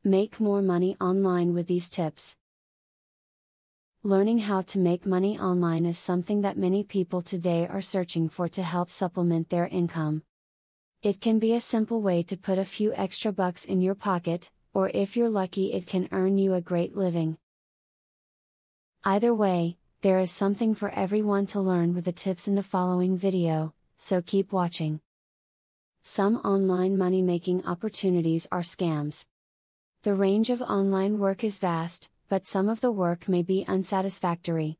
Make more money online with these tips. Learning how to make money online is something that many people today are searching for to help supplement their income. It can be a simple way to put a few extra bucks in your pocket, or if you're lucky, it can earn you a great living. Either way, there is something for everyone to learn with the tips in the following video, so keep watching. Some online money-making opportunities are scams. The range of online work is vast, but some of the work may be unsatisfactory.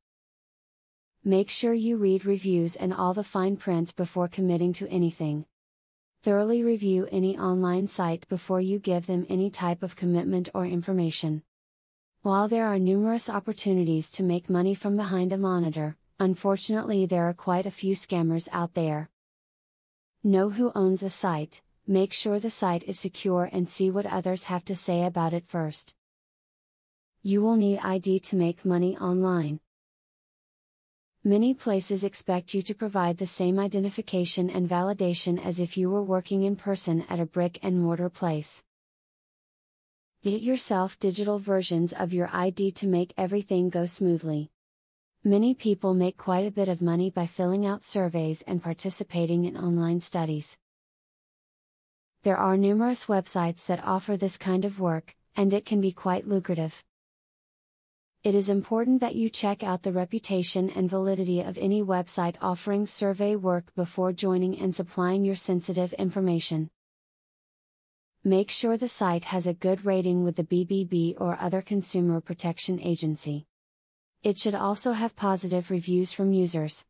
Make sure you read reviews and all the fine print before committing to anything. Thoroughly review any online site before you give them any type of commitment or information. While there are numerous opportunities to make money from behind a monitor, unfortunately there are quite a few scammers out there. Know who owns a site, make sure the site is secure and see what others have to say about it first. You will need ID to make money online. Many places expect you to provide the same identification and validation as if you were working in person at a brick-and-mortar place. Get yourself digital versions of your ID to make everything go smoothly. Many people make quite a bit of money by filling out surveys and participating in online studies. There are numerous websites that offer this kind of work, and it can be quite lucrative. It is important that you check out the reputation and validity of any website offering survey work before joining and supplying your sensitive information. Make sure the site has a good rating with the BBB or other consumer protection agency. It should also have positive reviews from users.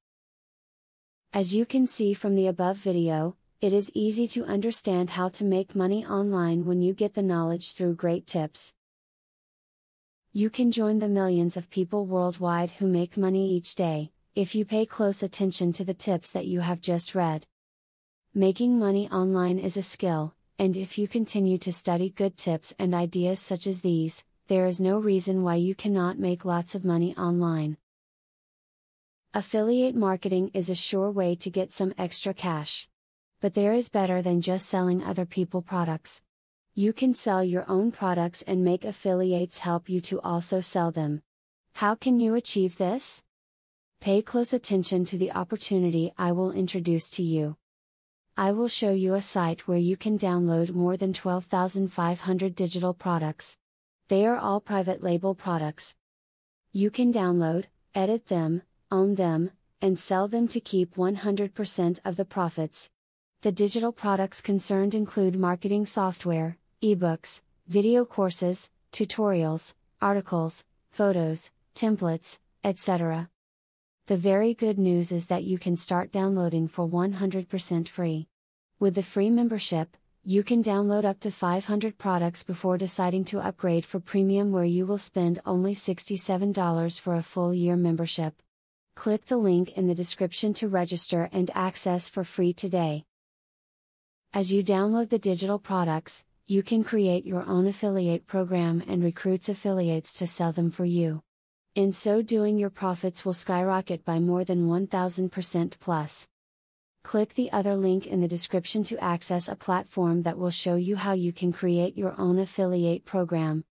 As you can see from the above video, it is easy to understand how to make money online when you get the knowledge through great tips. You can join the millions of people worldwide who make money each day, if you pay close attention to the tips that you have just read. Making money online is a skill, and if you continue to study good tips and ideas such as these, there is no reason why you cannot make lots of money online. Affiliate marketing is a sure way to get some extra cash. But there is better than just selling other people's products. You can sell your own products and make affiliates help you to also sell them. How can you achieve this? Pay close attention to the opportunity I will introduce to you. I will show you a site where you can download more than 12,500 digital products. They are all private label products. You can download, edit them, own them, and sell them to keep 100% of the profits. The digital products concerned include marketing software, ebooks, video courses, tutorials, articles, photos, templates, etc. The very good news is that you can start downloading for 100% free. With the free membership, you can download up to 500 products before deciding to upgrade for premium, where you will spend only $67 for a full year membership. Click the link in the description to register and access for free today. As you download the digital products, you can create your own affiliate program and recruit affiliates to sell them for you. In so doing, your profits will skyrocket by more than 1000% plus. Click the other link in the description to access a platform that will show you how you can create your own affiliate program.